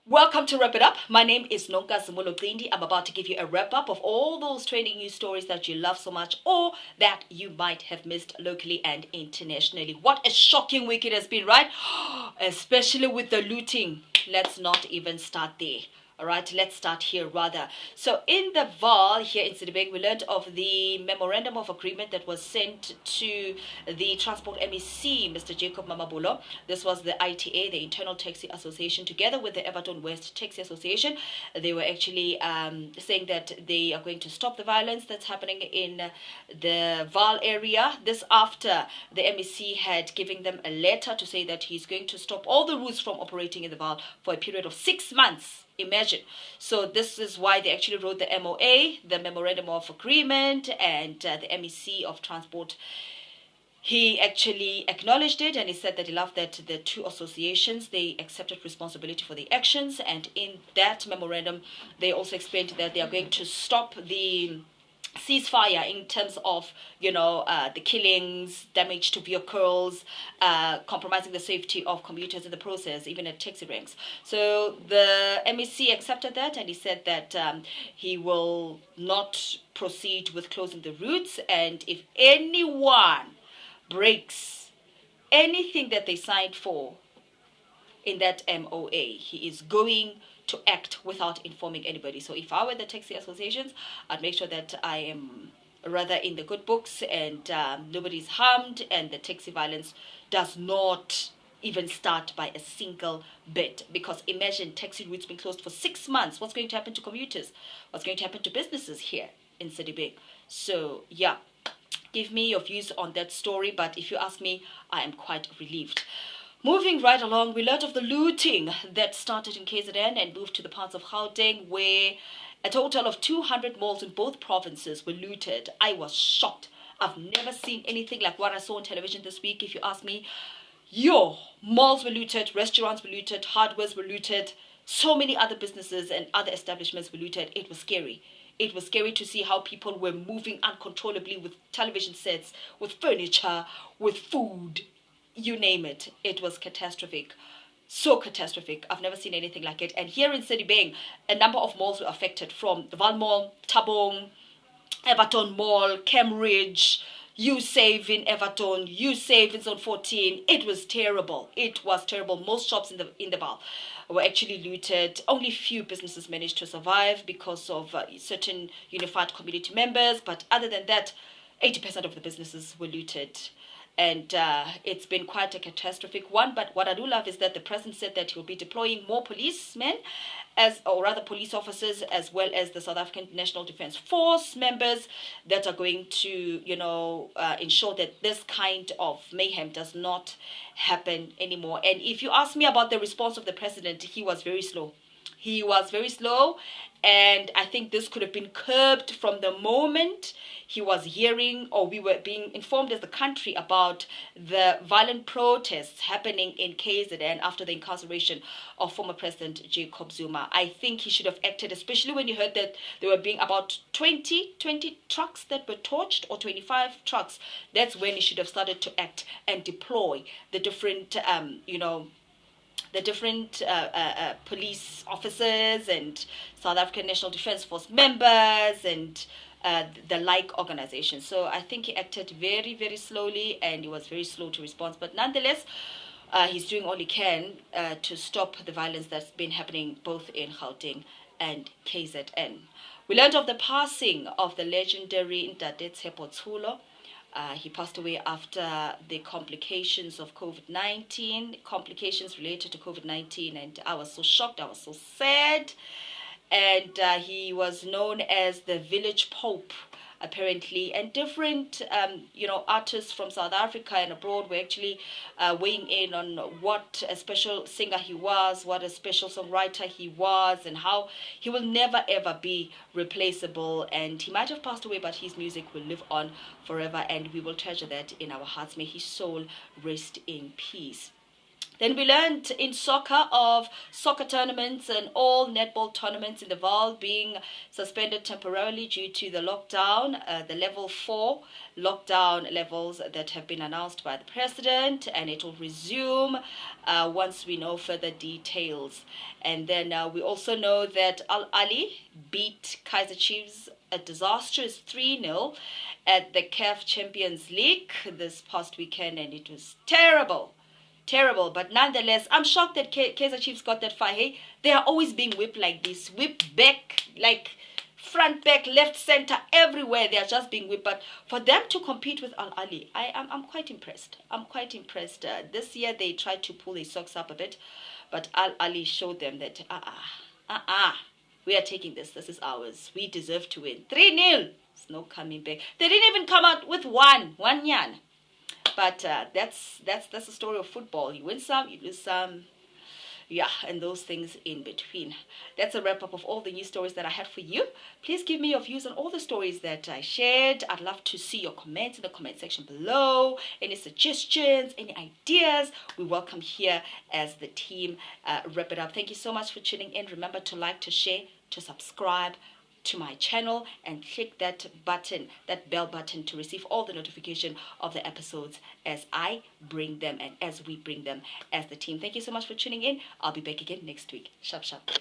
Welcome to Wrap It Up. My name is Nonka Zimolo. I'm about to give you a wrap up of all those trending news stories that you love so much or that you might have missed locally and internationally. What a shocking week it has been, right? Especially with the looting. Let's not even start there. All right, let's start here rather. So in the Val here in Citibank, we learned of the memorandum of agreement that was sent to the Transport MEC, Mr. Jacob Mamabulo. This was the ITA, the Internal Taxi Association, together with the Everton West Taxi Association. They were actually saying that they are going to stop the violence that's happening in the Val area. This after the MEC had given them a letter to say that he's going to stop all the routes from operating in the Val for a period of 6 months. Imagine. So this is why they actually wrote the MOA, the Memorandum of Agreement, and the MEC of Transport. He actually acknowledged it, and he said that he loved that the two associations, they accepted responsibility for the actions, and in that memorandum they also explained that they are going to stop the ceasefire in terms of the killings, damage to vehicles, compromising the safety of commuters in the process, even at taxi ranks. So the MEC accepted that, and he said that he will not proceed with closing the routes, and if anyone breaks anything that they signed for in that MOA, he is going to act without informing anybody. So if I were the taxi associations, I'd make sure that I am rather in the good books and nobody's harmed, and the taxi violence does not even start by a single bit. Because imagine taxi routes being closed for 6 months. What's going to happen to commuters? What's going to happen to businesses here in Citibank? So yeah, give me your views on that story. But if you ask me, I am quite relieved. Moving right along, we learned of the looting that started in KZN and moved to the parts of Gauteng, where a total of 200 malls in both provinces were looted. I was shocked. I've never seen anything like what I saw on television this week, if you ask me. Malls were looted, restaurants were looted, hardwares were looted, so many other businesses and other establishments were looted. It was scary. It was scary to see how people were moving uncontrollably with television sets, with furniture, with food. You name it. It was catastrophic. So catastrophic. I've never seen anything like it. And here in Citibank, a number of malls were affected, from the Val Mall, Tabong, Everton Mall, Cambridge, U-Save in Everton, U-Save in Zone 14. It was terrible. It was terrible. Most shops in the Val were actually looted. Only few businesses managed to survive because of certain unified community members. But other than that, 80% of the businesses were looted. And it's been quite a catastrophic one. But what I do love is that the president said that he will be deploying more policemen, or rather police officers, as well as the South African National Defence Force members that are going to, ensure that this kind of mayhem does not happen anymore. And if you ask me about the response of the president, he was very slow. He was very slow, and I think this could have been curbed from the moment he was hearing, or we were being informed as the country about the violent protests happening in KZN after the incarceration of former President Jacob Zuma. I think he should have acted, especially when you heard that there were being about 20 trucks that were torched, or 25 trucks. That's when he should have started to act and deploy the different, police officers and South African National Defence Force members and the like organizations. So I think he acted very, very slowly, and he was very slow to respond. But nonetheless, he's doing all he can to stop the violence that's been happening both in Gauteng and KZN. We learned of the passing of the legendary Ntate Tshepo Tshulo. He passed away after the complications of COVID-19, complications related to COVID-19, and I was so shocked, I was so sad. And he was known as the village pope, apparently, and different artists from South Africa and abroad were actually weighing in on what a special singer he was, what a special songwriter he was, and how he will never ever be replaceable. And he might have passed away, but his music will live on forever, and we will treasure that in our hearts. May his soul rest in peace. Then we learned in soccer of soccer tournaments and all netball tournaments in the Val being suspended temporarily due to the lockdown, the level 4 lockdown levels that have been announced by the president, and it will resume once we know further details. And then we also know that Al Ali beat Kaizer Chiefs a disastrous 3-0 at the CAF Champions League this past weekend, and it was terrible. Terrible, but nonetheless, I'm shocked that Kaizer Chiefs got that far. Hey, they are always being whipped like this, whipped back, like front, back, left, center, everywhere. They are just being whipped. But for them to compete with Al Ali, I'm quite impressed. I'm quite impressed. This year they tried to pull their socks up a bit, but Al Ali showed them that we are taking this. This is ours. We deserve to win. 3-0. There's no coming back. They didn't even come out with one yan. But that's the story of football. You win some, you lose some. Yeah, and those things in between. That's a wrap-up of all the news stories that I had for you. Please give me your views on all the stories that I shared. I'd love to see your comments in the comment section below. Any suggestions, any ideas, we welcome here as the team wrap it up. Thank you so much for tuning in. Remember to like, to share, to subscribe to my channel, and click that button, that bell button, to receive all the notification of the episodes as I bring them and as we bring them as the team. Thank you so much for tuning in. I'll be back again next week. Sharp, sharp.